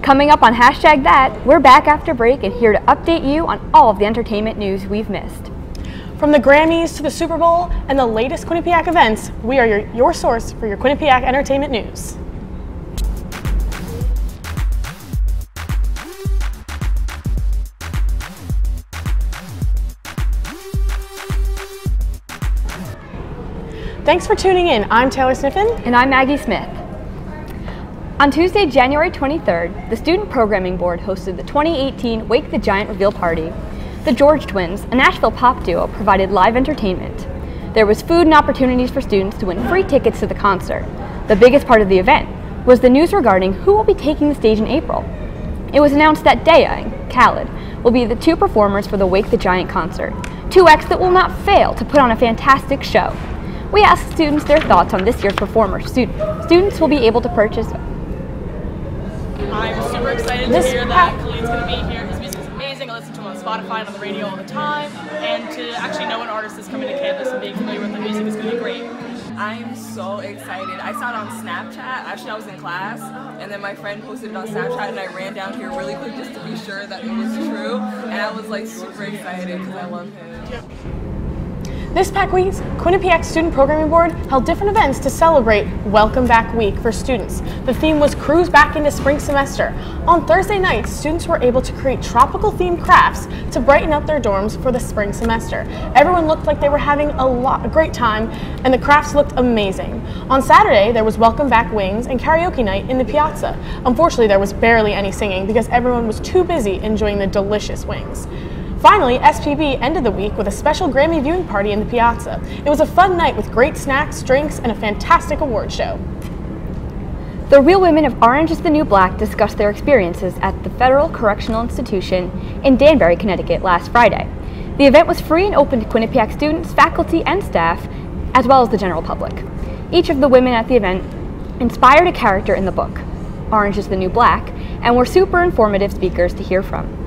Coming up on Hashtag That, we're back after break and here to update you on all of the entertainment news we've missed. From the Grammys to the Super Bowl and the latest Quinnipiac events, we are your source for your Quinnipiac entertainment news. Thanks for tuning in. I'm Taylor Sniffen. And I'm Maggie Smith. On Tuesday, January 23rd, the Student Programming Board hosted the 2018 Wake the Giant reveal party. The George Twins, a Nashville pop duo, provided live entertainment. There was food and opportunities for students to win free tickets to the concert. The biggest part of the event was the news regarding who will be taking the stage in April. It was announced that Daya and Khaled will be the two performers for the Wake the Giant concert, two acts that will not fail to put on a fantastic show. We asked students their thoughts on this year's performers. Students will be able to purchase. I'm super excited to hear that Khalid's going to be here. His music is amazing. I listen to him on Spotify and on the radio all the time. And to actually know an artist is coming to campus and being familiar with the music is going to be great. I'm so excited. I saw it on Snapchat. Actually, I was in class, and then my friend posted it on Snapchat, and I ran down here really quick just to be sure that it was true. And I was like super excited because I love him. Yep. This past week, Quinnipiac Student Programming Board held different events to celebrate Welcome Back Week for students. The theme was Cruise Back into Spring Semester. On Thursday nights, students were able to create tropical themed crafts to brighten up their dorms for the spring semester. Everyone looked like they were having a great time, and the crafts looked amazing. On Saturday, there was Welcome Back Wings and karaoke night in the piazza. Unfortunately, there was barely any singing because everyone was too busy enjoying the delicious wings. Finally, SPB ended the week with a special Grammy viewing party in the piazza. It was a fun night with great snacks, drinks, and a fantastic award show. The Real Women of Orange is the New Black discussed their experiences at the Federal Correctional Institution in Danbury, Connecticut last Friday. The event was free and open to Quinnipiac students, faculty, and staff, as well as the general public. Each of the women at the event inspired a character in the book, Orange is the New Black, and were super informative speakers to hear from.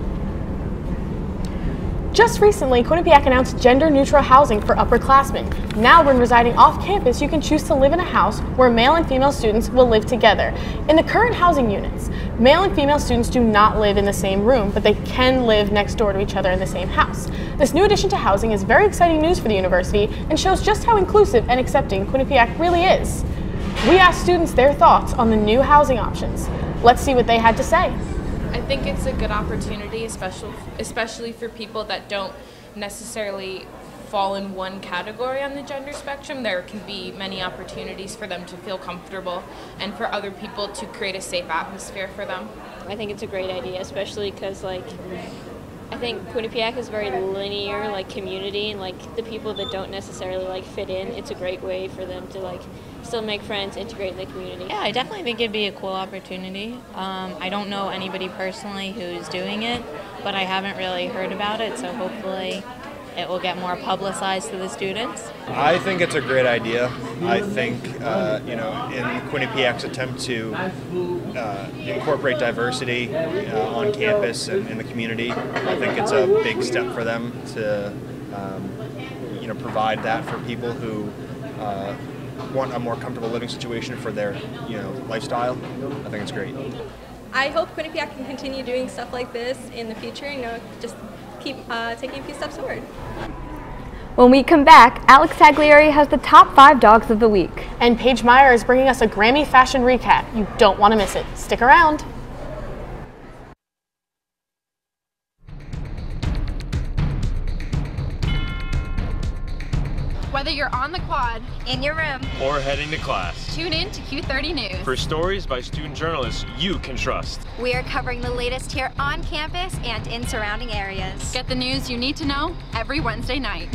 Just recently, Quinnipiac announced gender-neutral housing for upperclassmen. Now, when residing off campus, you can choose to live in a house where male and female students will live together. In the current housing units, male and female students do not live in the same room, but they can live next door to each other in the same house. This new addition to housing is very exciting news for the university and shows just how inclusive and accepting Quinnipiac really is. We asked students their thoughts on the new housing options. Let's see what they had to say. I think it's a good opportunity, especially for people that don't necessarily fall in one category on the gender spectrum. There can be many opportunities for them to feel comfortable and for other people to create a safe atmosphere for them. I think it's a great idea, especially because I think Quinnipiac is very linear community, and the people that don't necessarily fit in, it's a great way for them to still make friends, integrate in the community. Yeah, I definitely think it'd be a cool opportunity. I don't know anybody personally who's doing it, but I haven't really heard about it, so hopefully it will get more publicized to the students. I think it's a great idea. I think, in Quinnipiac's attempt to incorporate diversity on campus and in the community, I think it's a big step for them to, provide that for people who want a more comfortable living situation for their, lifestyle. I think it's great. I hope Quinnipiac can continue doing stuff like this in the future, just keep taking a few steps forward. When we come back, Alex Taglieri has the top 5 dogs of the week. And Paige Meyer is bringing us a Grammy fashion recap. You don't want to miss it. Stick around. Whether you're on the quad, in your room, or heading to class, tune in to Q30 News. For stories by student journalists you can trust. We are covering the latest here on campus and in surrounding areas. Get the news you need to know every Wednesday night.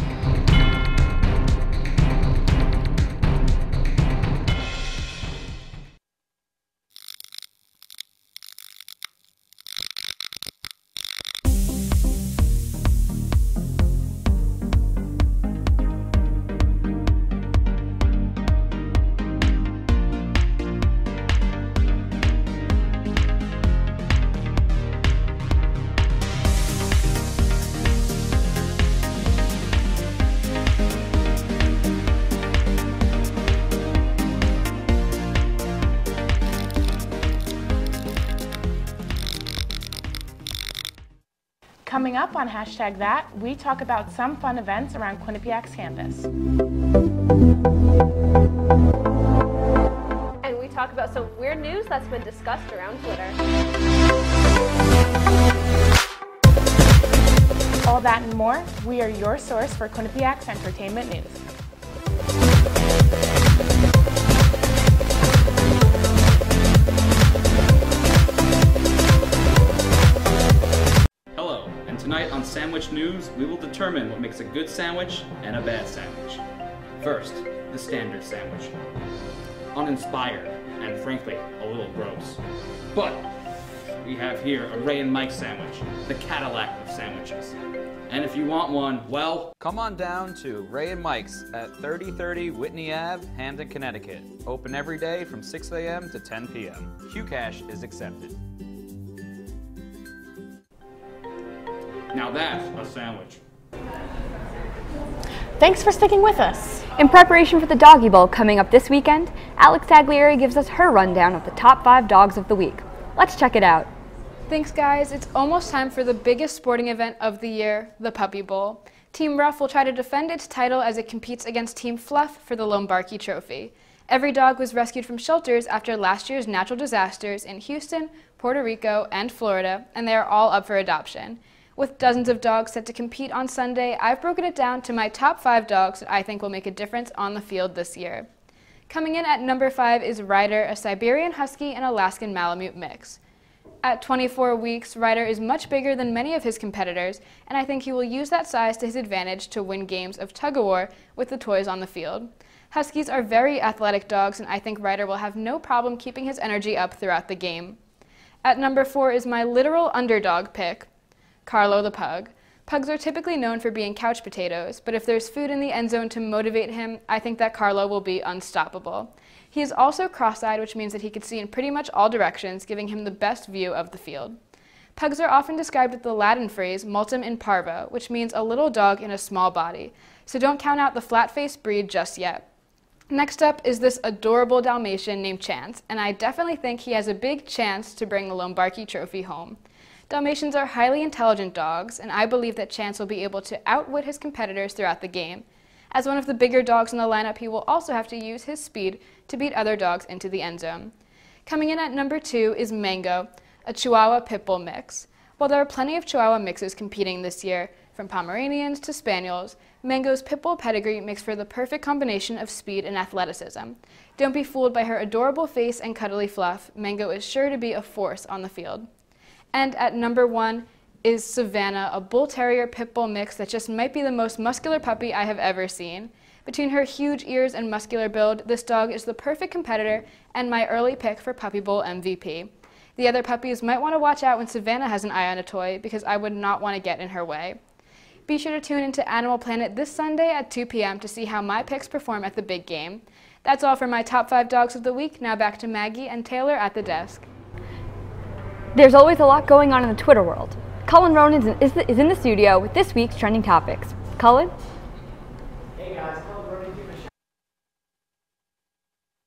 Coming up on #that, we talk about some fun events around Quinnipiac's campus. And we talk about some weird news that's been discussed around Twitter. All that and more, we are your source for Quinnipiac's entertainment news. Hello, and tonight on Sandwich News, we will determine what makes a good sandwich and a bad sandwich. First, the standard sandwich. Uninspired, and frankly, a little gross. But we have here a Ray and Mike sandwich, the Cadillac of sandwiches. And if you want one, well, come on down to Ray and Mike's at 3030 Whitney Ave, Hamden, Connecticut. Open every day from 6 a.m. to 10 p.m. QCash is accepted. now that's a sandwich. Thanks for sticking with us. In preparation for the Doggy Bowl coming up this weekend, Alex Taglieri gives us her rundown of the top 5 dogs of the week. Let's check it out. Thanks, guys. It's almost time for the biggest sporting event of the year, the Puppy Bowl. Team Ruff will try to defend its title as it competes against Team Fluff for the Lombardi Trophy. Every dog was rescued from shelters after last year's natural disasters in Houston, Puerto Rico, and Florida, and they are all up for adoption. With dozens of dogs set to compete on Sunday, I've broken it down to my top 5 dogs that I think will make a difference on the field this year. Coming in at number 5 is Ryder, a Siberian Husky and Alaskan Malamute mix. At 24 weeks, Ryder is much bigger than many of his competitors, and I think he will use that size to his advantage to win games of tug-of-war with the toys on the field. Huskies are very athletic dogs, and I think Ryder will have no problem keeping his energy up throughout the game. At number 4 is my literal underdog pick, Carlo the Pug. Pugs are typically known for being couch potatoes, but if there's food in the end zone to motivate him, I think that Carlo will be unstoppable. He is also cross-eyed, which means that he could see in pretty much all directions, giving him the best view of the field. Pugs are often described with the Latin phrase multum in parvo, which means a little dog in a small body, so don't count out the flat-faced breed just yet. Next up is this adorable Dalmatian named Chance, and I definitely think he has a big chance to bring the Lombardi Trophy home. Dalmatians are highly intelligent dogs, and I believe that Chance will be able to outwit his competitors throughout the game. As one of the bigger dogs in the lineup, he will also have to use his speed to beat other dogs into the end zone. Coming in at number 2 is Mango, a Chihuahua Pit Bull mix. While there are plenty of Chihuahua mixes competing this year, from Pomeranians to Spaniels, Mango's Pit Bull pedigree makes for the perfect combination of speed and athleticism. Don't be fooled by her adorable face and cuddly fluff. Mango is sure to be a force on the field. And at number 1 is Savannah, a Bull Terrier Pit Bull mix that just might be the most muscular puppy I have ever seen. Between her huge ears and muscular build, this dog is the perfect competitor and my early pick for Puppy Bowl MVP. The other puppies might want to watch out when Savannah has an eye on a toy because I would not want to get in her way. Be sure to tune into Animal Planet this Sunday at 2 p.m. to see how my picks perform at the big game. That's all for my top 5 dogs of the week. Now back to Maggie and Taylor at the desk. There's always a lot going on in the Twitter world. Cullen Ronan is in the studio with this week's trending topics. Cullen? Hey guys, Cullen Ronan here.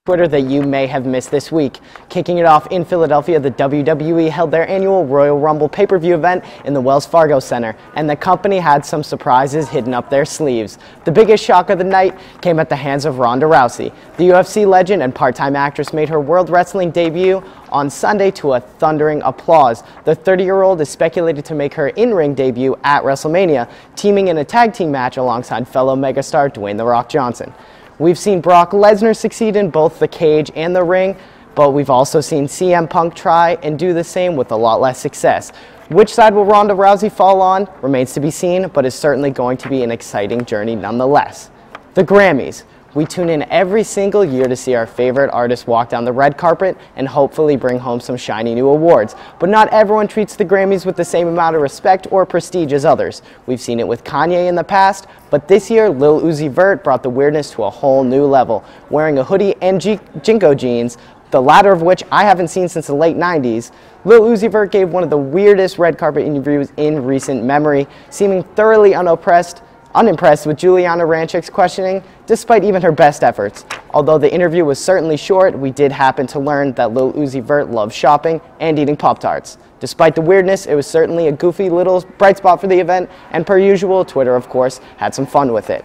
Twitter that you may have missed this week. Kicking it off in Philadelphia, the WWE held their annual Royal Rumble pay-per-view event in the Wells Fargo Center, and the company had some surprises hidden up their sleeves. The biggest shock of the night came at the hands of Ronda Rousey. The UFC legend and part-time actress made her World Wrestling debut on Sunday to a thundering applause. The 30-year-old is speculated to make her in-ring debut at WrestleMania, teaming in a tag team match alongside fellow megastar Dwayne "The Rock" Johnson. We've seen Brock Lesnar succeed in both the cage and the ring, but we've also seen CM Punk try and do the same with a lot less success. Which side will Ronda Rousey fall on remains to be seen, but is certainly going to be an exciting journey nonetheless. The Grammys. We tune in every single year to see our favorite artists walk down the red carpet and hopefully bring home some shiny new awards. But not everyone treats the Grammys with the same amount of respect or prestige as others. We've seen it with Kanye in the past, but this year Lil Uzi Vert brought the weirdness to a whole new level, wearing a hoodie and Jinko jeans, the latter of which I haven't seen since the late 90s. Lil Uzi Vert gave one of the weirdest red carpet interviews in recent memory, seeming thoroughly unoppressed unimpressed with Juliana Rancic's questioning, despite even her best efforts. Although the interview was certainly short, we did happen to learn that Lil Uzi Vert loves shopping and eating Pop-Tarts. Despite the weirdness, it was certainly a goofy little bright spot for the event, and per usual, Twitter, of course, had some fun with it.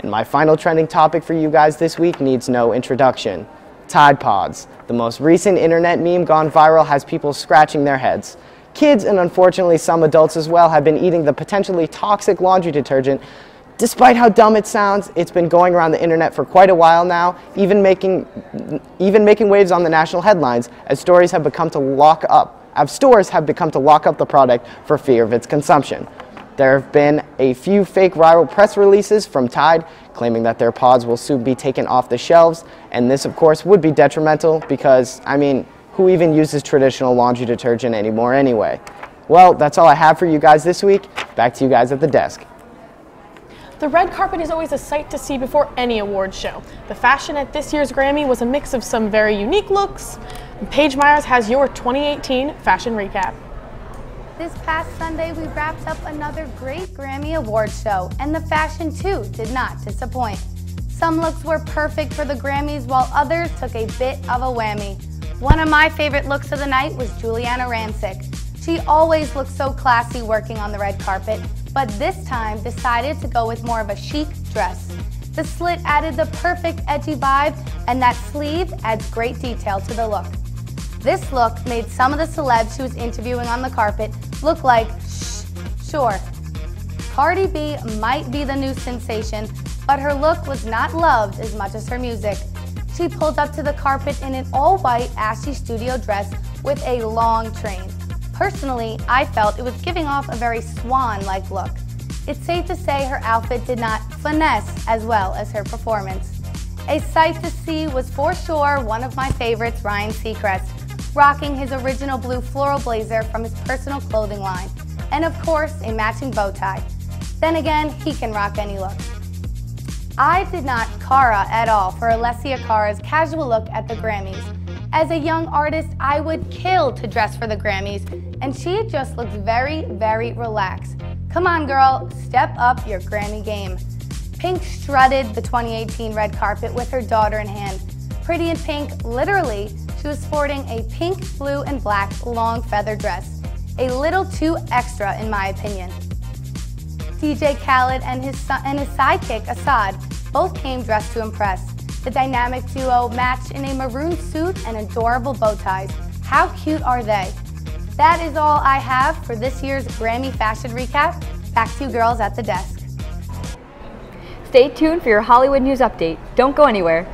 And my final trending topic for you guys this week needs no introduction. Tide Pods. The most recent internet meme gone viral has people scratching their heads. Kids, and unfortunately some adults as well, have been eating the potentially toxic laundry detergent. Despite how dumb it sounds, it's been going around the internet for quite a while now, even making waves on the national headlines as stores have become to lock up the product for fear of its consumption. There have been a few fake viral press releases from Tide claiming that their pods will soon be taken off the shelves, and this of course would be detrimental because, I mean, who even uses traditional laundry detergent anymore anyway? Well, that's all I have for you guys this week. Back to you guys at the desk. The red carpet is always a sight to see before any awards show. The fashion at this year's Grammy was a mix of some very unique looks. Paige Myers has your 2018 fashion recap. This past Sunday, we wrapped up another great Grammy Awards show, and the fashion too did not disappoint. Some looks were perfect for the Grammys, while others took a bit of a whammy. One of my favorite looks of the night was Juliana Rancic. She always looks so classy working on the red carpet, but this time decided to go with more of a chic dress. The slit added the perfect edgy vibe, and that sleeve adds great detail to the look. This look made some of the celebs she was interviewing on the carpet look like, sure. Cardi B might be the new sensation, but her look was not loved as much as her music. She pulled up to the carpet in an all-white Ashley Studio dress with a long train. Personally, I felt it was giving off a very swan-like look. It's safe to say her outfit did not finesse as well as her performance. A sight to see was for sure one of my favorites, Ryan Seacrest, rocking his original blue floral blazer from his personal clothing line, and of course, a matching bow tie. Then again, he can rock any look. I did not Cara at all for Alessia Cara's casual look at the Grammys. As a young artist, I would kill to dress for the Grammys, and she just looks very, very relaxed. Come on, girl, step up your Grammy game. Pink strutted the 2018 red carpet with her daughter in hand. Pretty in pink, literally, she was sporting a pink, blue, and black long feather dress. A little too extra, in my opinion. DJ Khaled and his sidekick, Assad, both came dressed to impress. The dynamic duo matched in a maroon suit and adorable bow ties. How cute are they? That is all I have for this year's Grammy Fashion Recap. Back to you girls at the desk. Stay tuned for your Hollywood news update. Don't go anywhere.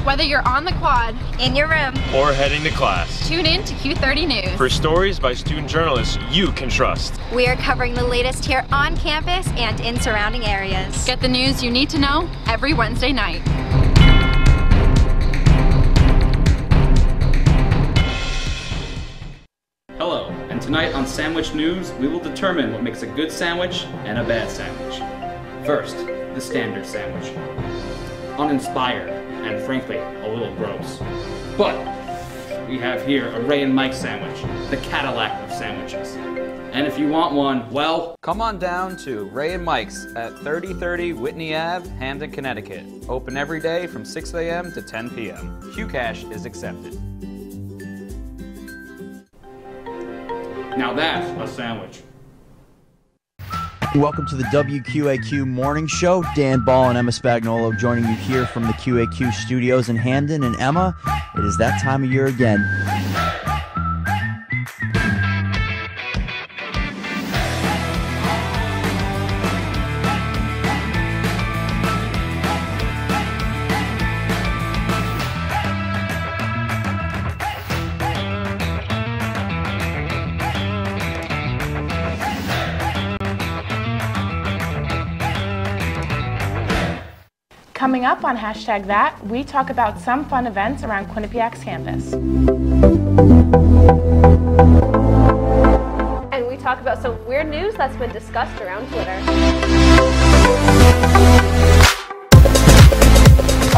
Whether you're on the quad, in your room, or heading to class, tune in to Q30 News. For stories by student journalists you can trust. We are covering the latest here on campus and in surrounding areas. Get the news you need to know every Wednesday night. Hello, and tonight on Sandwich News, we will determine what makes a good sandwich and a bad sandwich. First, the standard sandwich. Uninspired, and frankly, a little gross. But we have here a Ray and Mike sandwich, the Cadillac of sandwiches. And if you want one, well, come on down to Ray and Mike's at 3030 Whitney Ave, Hamden, Connecticut. Open every day from 6 a.m. to 10 p.m. QCash is accepted. now that's a sandwich. Welcome to the WQAQ Morning Show. Dan Ball and Emma Spagnolo joining you here from the QAQ studios in Hamden. And Emma, it is that time of year again. Coming up on #that, we talk about some fun events around Quinnipiac's campus. And we talk about some weird news that's been discussed around Twitter.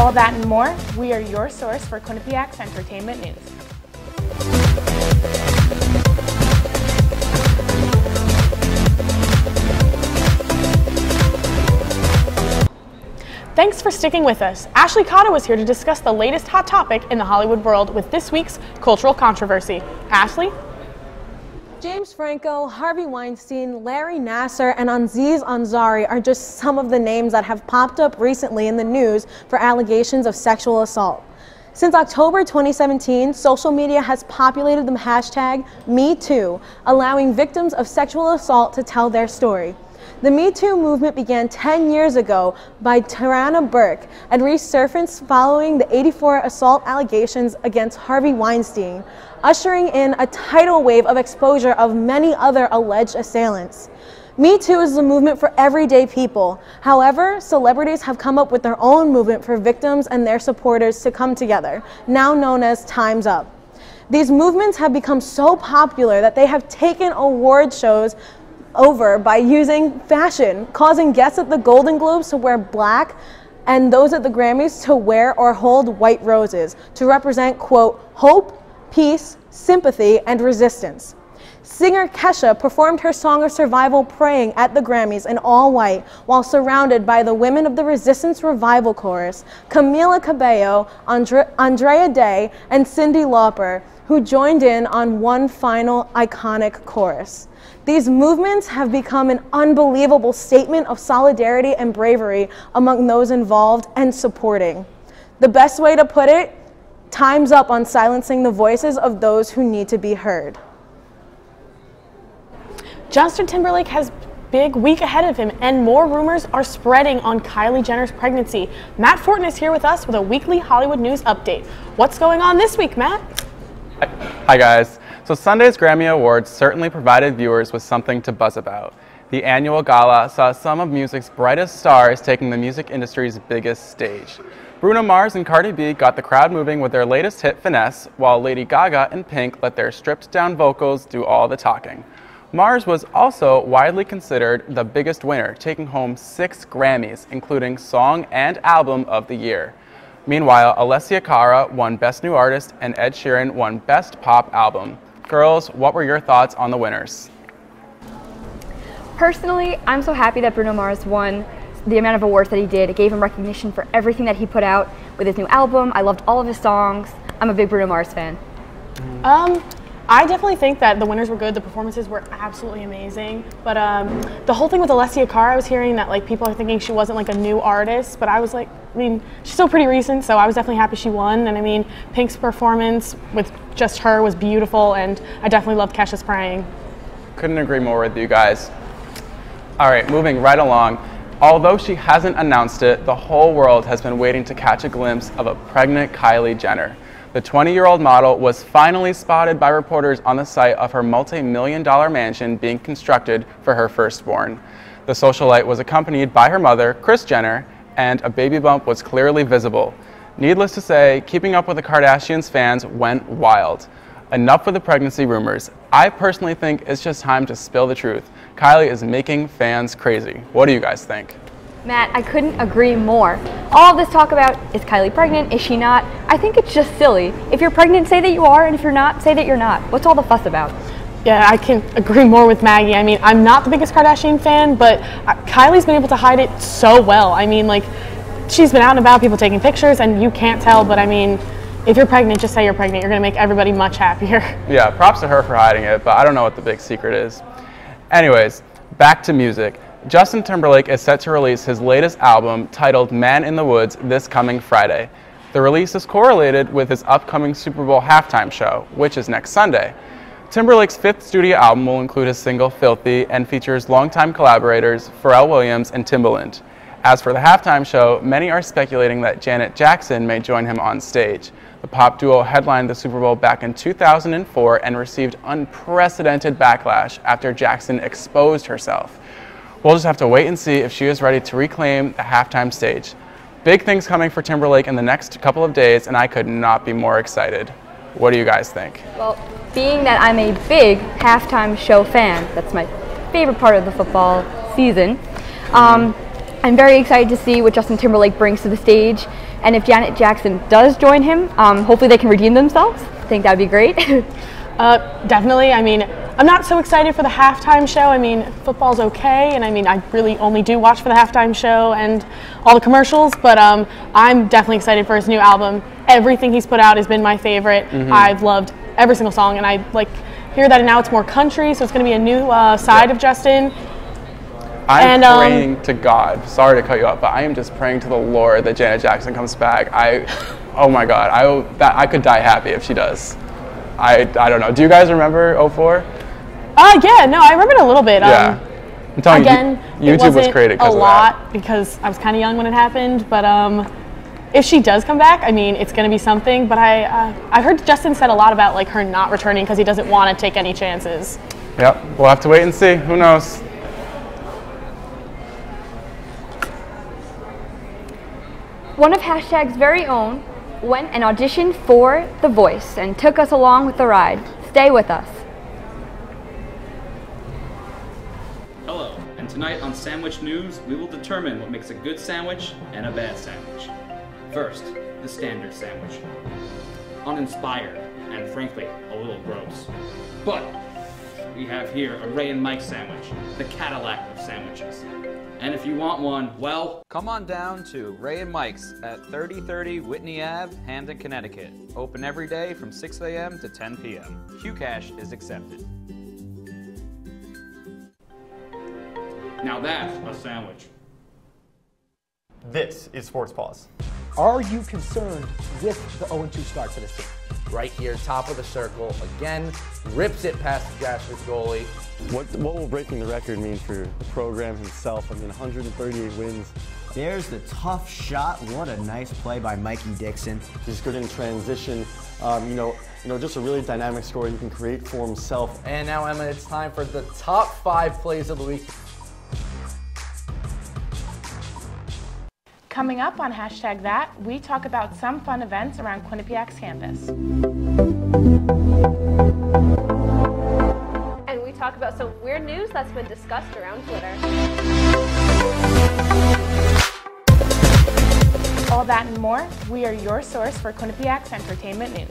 All that and more, we are your source for Quinnipiac's entertainment news. Thanks for sticking with us. Ashley Cotta was here to discuss the latest hot topic in the Hollywood world with this week's cultural controversy. Ashley? James Franco, Harvey Weinstein, Larry Nassar, and Aziz Ansari are just some of the names that have popped up recently in the news for allegations of sexual assault. Since October 2017, social media has populated the hashtag #MeToo, allowing victims of sexual assault to tell their story. The Me Too movement began 10 years ago by Tarana Burke and resurfaced following the '84 assault allegations against Harvey Weinstein, ushering in a tidal wave of exposure of many other alleged assailants. Me Too is a movement for everyday people. However, celebrities have come up with their own movement for victims and their supporters to come together, now known as Time's Up. These movements have become so popular that they have taken award shows over by using fashion, causing guests at the Golden Globes to wear black and those at the Grammys to wear or hold white roses to represent, quote, hope, peace, sympathy, and resistance. Singer Kesha performed her song of survival praying at the Grammys in all white while surrounded by the women of the Resistance Revival Chorus, Camila Cabello, Andrea Day, and Cyndi Lauper, who joined in on one final iconic chorus. These movements have become an unbelievable statement of solidarity and bravery among those involved and supporting. The best way to put it, time's up on silencing the voices of those who need to be heard. Justin Timberlake has a big week ahead of him, and more rumors are spreading on Kylie Jenner's pregnancy. Matt Fortin is here with us with a weekly Hollywood news update. What's going on this week, Matt? Hi guys. So Sunday's Grammy Awards certainly provided viewers with something to buzz about. The annual gala saw some of music's brightest stars taking the music industry's biggest stage. Bruno Mars and Cardi B got the crowd moving with their latest hit, Finesse, while Lady Gaga and Pink let their stripped-down vocals do all the talking. Mars was also widely considered the biggest winner, taking home 6 Grammys, including Song and Album of the Year. Meanwhile, Alessia Cara won Best New Artist and Ed Sheeran won Best Pop Album. Girls, what were your thoughts on the winners? Personally, I'm so happy that Bruno Mars won the amount of awards that he did. It gave him recognition for everything that he put out with his new album. I loved all of his songs. I'm a big Bruno Mars fan. I definitely think that the winners were good. The performances were absolutely amazing. But the whole thing with Alessia Cara, I was hearing that like people are thinking she wasn't like a new artist, but I was like, I mean, she's still pretty recent, so I was definitely happy she won. And I mean, Pink's performance with just her was beautiful, and I definitely loved Kesha's Praying. Couldn't agree more with you guys. All right, moving right along. Although she hasn't announced it, the whole world has been waiting to catch a glimpse of a pregnant Kylie Jenner. The 20-year-old model was finally spotted by reporters on the site of her multi-million-dollar mansion being constructed for her firstborn. The socialite was accompanied by her mother, Kris Jenner, and a baby bump was clearly visible. Needless to say, Keeping Up with the Kardashians fans went wild. Enough with the pregnancy rumors. I personally think it's just time to spill the truth. Kylie is making fans crazy. What do you guys think? Matt, I couldn't agree more. All of this talk about, is Kylie pregnant, is she not? I think it's just silly. If you're pregnant, say that you are, and if you're not, say that you're not. What's all the fuss about? Yeah, I can agree more with Maggie. I mean, I'm not the biggest Kardashian fan, but Kylie's been able to hide it so well. I mean, like, she's been out and about, people taking pictures, and you can't tell, but I mean, if you're pregnant, just say you're pregnant. You're going to make everybody much happier. Yeah, props to her for hiding it, but I don't know what the big secret is. Anyways, back to music. Justin Timberlake is set to release his latest album titled Man in the Woods this coming Friday. The release is correlated with his upcoming Super Bowl halftime show, which is next Sunday. Timberlake's 5th studio album will include his single Filthy and features longtime collaborators Pharrell Williams and Timbaland. As for the halftime show, many are speculating that Janet Jackson may join him on stage. The pop duo headlined the Super Bowl back in 2004 and received unprecedented backlash after Jackson exposed herself. We'll just have to wait and see if she is ready to reclaim the halftime stage. Big things coming for Timberlake in the next couple of days, and I could not be more excited. What do you guys think? Well, being that I'm a big halftime show fan, that's my favorite part of the football season, I'm very excited to see what Justin Timberlake brings to the stage. And if Janet Jackson does join him, hopefully they can redeem themselves. I think that would be great. Definitely. I mean, I'm not so excited for the halftime show. I mean, football's okay, and I mean, I really only do watch for the halftime show and all the commercials, but I'm definitely excited for his new album. Everything he's put out has been my favorite. I've loved every single song, and I hear that now it's more country, so it's going to be a new side of Justin. I'm praying to God, sorry to cut you off, but I am just praying to the Lord that Janet Jackson comes back. Oh my God, I could die happy if she does. I don't know. Do you guys remember 04? Yeah, no, I remember it a little bit. Yeah. I'm telling you, YouTube was created because of that. A lot because I was kind of young when it happened, but if she does come back, I mean, it's going to be something. But I heard Justin said a lot about like her not returning because he doesn't want to take any chances. Yep, we'll have to wait and see. Who knows? One of Hashtag's very own went and auditioned for The Voice and took us along with the ride. Stay with us. Hello, and tonight on Sandwich News, we will determine what makes a good sandwich and a bad sandwich. First, the standard sandwich. Uninspired, and frankly, a little gross. But we have here a Ray and Mike sandwich, the Cadillac of sandwiches. And if you want one, well, come on down to Ray and Mike's at 3030 Whitney Ave, Hamden, Connecticut. Open every day from 6 a.m. to 10 p.m. QCash is accepted. now that's a sandwich. This is Sports Pause. Are you concerned with the 0-2 start for this team? Right here, top of the circle, again, rips it past the Jasper's goalie. What will breaking the record mean for the program himself? I mean, 138 wins. There's the tough shot. What a nice play by Mikey Dixon. He's good in transition. Just a really dynamic scorer he can create for himself. And now, Emma, it's time for the top 5 plays of the week. Coming up on #that, we talk about some fun events around Quinnipiac's campus. And we talk about some weird news that's been discussed around Twitter. All that and more, we are your source for Quinnipiac's entertainment news.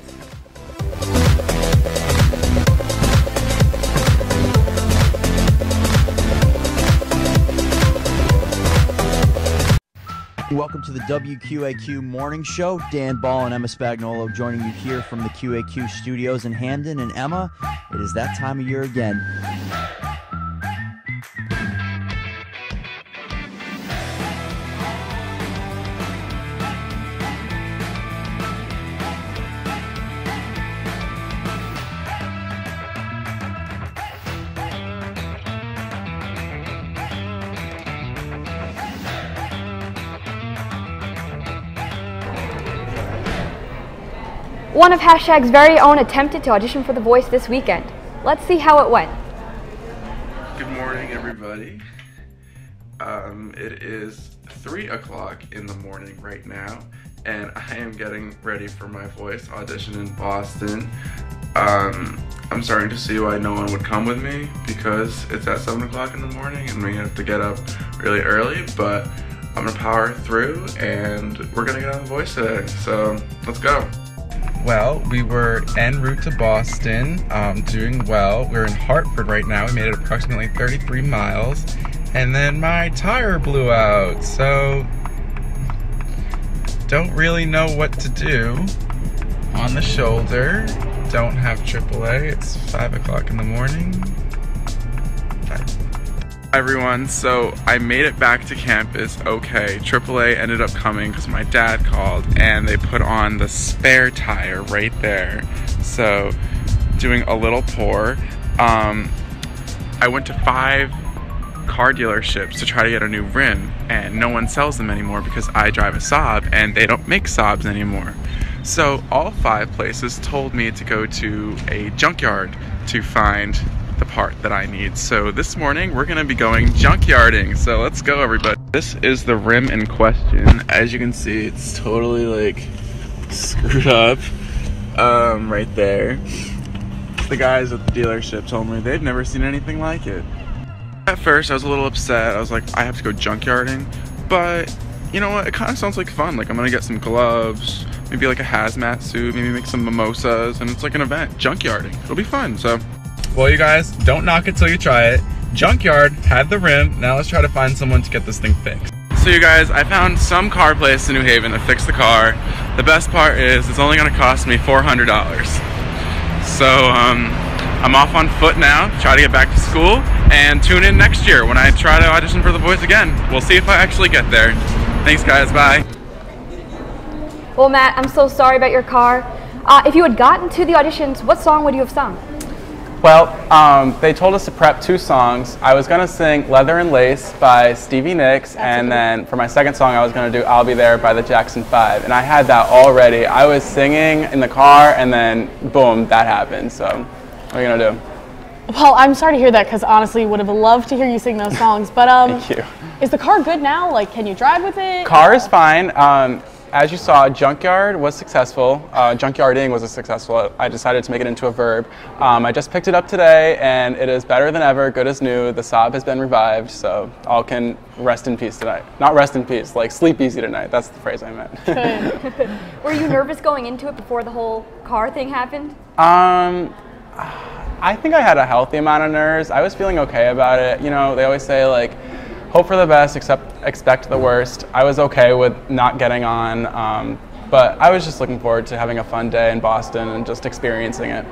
Welcome to the WQAQ Morning Show. Dan Ball and Emma Spagnolo joining you here from the QAQ studios in Hamden. And Emma, it is that time of year again. One of #'s very own attempted to audition for The Voice this weekend. Let's see how it went. Good morning, everybody. It is 3 o'clock in the morning right now, and I am getting ready for my Voice audition in Boston. I'm starting to see why no one would come with me because it's at 7 o'clock in the morning and we have to get up really early, but I'm gonna power through and we're gonna get on The Voice today, so let's go. Well, we were en route to Boston, doing well. We're in Hartford right now. We made it approximately 33 miles, and then my tire blew out, so don't really know what to do. On the shoulder, don't have AAA. It's 5 o'clock in the morning. Bye. Everyone, so I made it back to campus okay. AAA ended up coming because my dad called and they put on the spare tire right there. So doing a little pour. I went to 5 car dealerships to try to get a new rim and no one sells them anymore because I drive a Saab and they don't make Saabs anymore. So all 5 places told me to go to a junkyard to find the part that I need. So this morning we're gonna be going junkyarding. So let's go, everybody. This is the rim in question. As you can see, it's totally like screwed up right there. The guys at the dealership told me they'd never seen anything like it. At first I was a little upset. I was like, I have to go junkyarding, but you know what, it kind of sounds like fun. Like I'm gonna get some gloves, maybe like a hazmat suit, maybe make some mimosas, and it's like an event, junkyarding. It'll be fun. So Well, you guys, don't knock it till you try it. Junkyard had the rim. Now let's try to find someone to get this thing fixed. So you guys, I found some car place in New Haven to fix the car. The best part is it's only gonna cost me $400. So I'm off on foot now, try to get back to school, and tune in next year when I try to audition for The Voice again. We'll see if I actually get there. Thanks guys, bye. Well, Matt, I'm so sorry about your car. If you had gotten to the auditions, what song would you have sung? Well, they told us to prep 2 songs. I was going to sing Leather and Lace by Stevie Nicks, and then for my second song I was going to do I'll Be There by the Jackson 5. And I had that already. I was singing in the car, and then boom, that happened. So what are you going to do? Well, I'm sorry to hear that, because honestly would have loved to hear you sing those songs. But Thank you. Is the car good now? Like, can you drive with it? Car is fine. As you saw, Junkyard was successful. Junkyarding was successful. I decided to make it into a verb. I just picked it up today, and it is better than ever, good as new. The Saab has been revived, so all can rest in peace tonight. Not rest in peace, like sleep easy tonight. That's the phrase I meant. Were you nervous going into it before the whole car thing happened? I think I had a healthy amount of nerves. I was feeling okay about it. You know, they always say, like, hope for the best, expect the worst. I was okay with not getting on, but I was just looking forward to having a fun day in Boston and just experiencing it.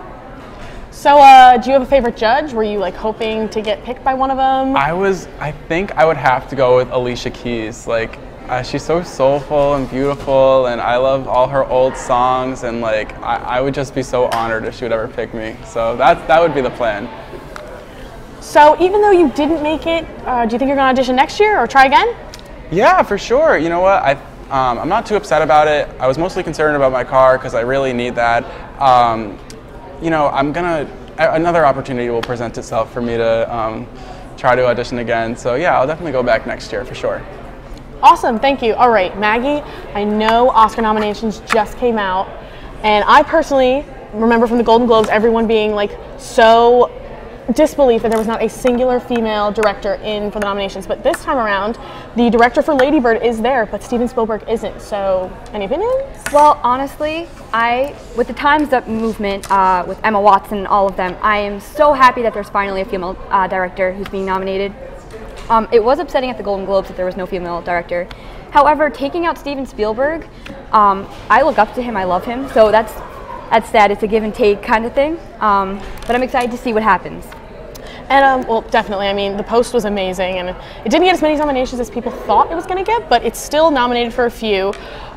So, do you have a favorite judge? Were you like hoping to get picked by one of them? I think I would have to go with Alicia Keys. Like, she's so soulful and beautiful, and I love all her old songs, and like, I would just be so honored if she would ever pick me. So that would be the plan. So even though you didn't make it, do you think you're going to audition next year or try again? Yeah, for sure. You know what? I'm not too upset about it. I was mostly concerned about my car because I really need that. You know, another opportunity will present itself for me to try to audition again. So yeah, I'll definitely go back next year for sure. Awesome, thank you. All right, Maggie, I know Oscar nominations just came out, and I personally remember from the Golden Globes everyone being like so disbelief that there was not a singular female director in for the nominations, but this time around the director for Lady Bird is there, but Steven Spielberg isn't. So any opinions? Well, honestly, with the Time's Up movement, with Emma Watson and all of them, I am so happy that there's finally a female director who's being nominated. It was upsetting at the Golden Globes that there was no female director. However, taking out Steven Spielberg, I look up to him, I love him, so that's sad. It's a give and take kind of thing, but I'm excited to see what happens. And well, definitely. I mean, The Post was amazing, and it didn't get as many nominations as people thought it was going to get, but it's still nominated for a few.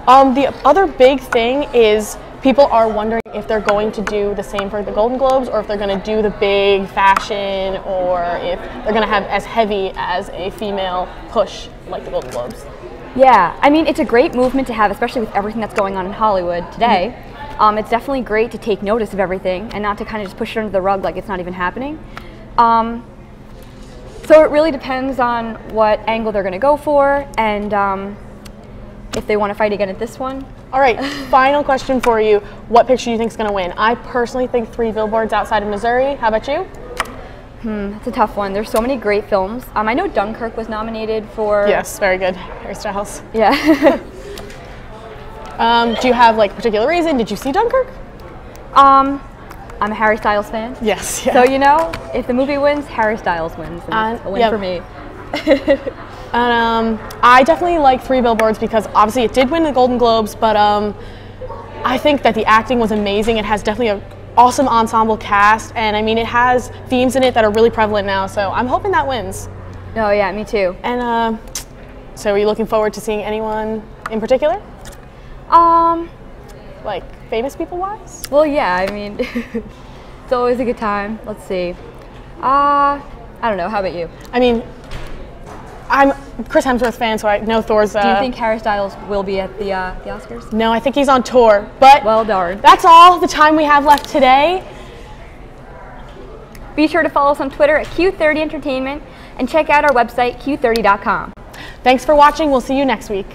The other big thing is people are wondering if they're going to do the same for the Golden Globes, or if they're going to do the big fashion, or if they're going to have as heavy as a female push like the Golden Globes. Yeah, I mean, it's a great movement to have, especially with everything that's going on in Hollywood today. It's definitely great to take notice of everything and not to kind of just push it under the rug like it's not even happening. So it really depends on what angle they're going to go for, and if they want to fight again at this one. All right, final question for you. What picture do you think is going to win? I personally think 3 Billboards Outside of Missouri. How about you? It's a tough one. There's so many great films. I know Dunkirk was nominated for... Yes, very good. Harry Styles. Yeah. Do you have like a particular reason? Did you see Dunkirk? I'm a Harry Styles fan. Yes. Yeah. So, you know, if the movie wins, Harry Styles wins. And it's a win for me. And I definitely like 3 Billboards because obviously it did win the Golden Globes, but I think that the acting was amazing. It has definitely an awesome ensemble cast, and I mean, it has themes in it that are really prevalent now, so I'm hoping that wins. Oh yeah, me too. And so are you looking forward to seeing anyone in particular? Like famous people wise? Well, yeah, I mean, it's always a good time. Let's see. I don't know, how about you? I mean, I'm a Chris Hemsworth fan, so I know Thor's... Do you think Harry Styles will be at the Oscars? No, I think he's on tour, but... Well darn. That's all the time we have left today. Be sure to follow us on Twitter at Q30 Entertainment and check out our website, Q30.com. Thanks for watching. We'll see you next week.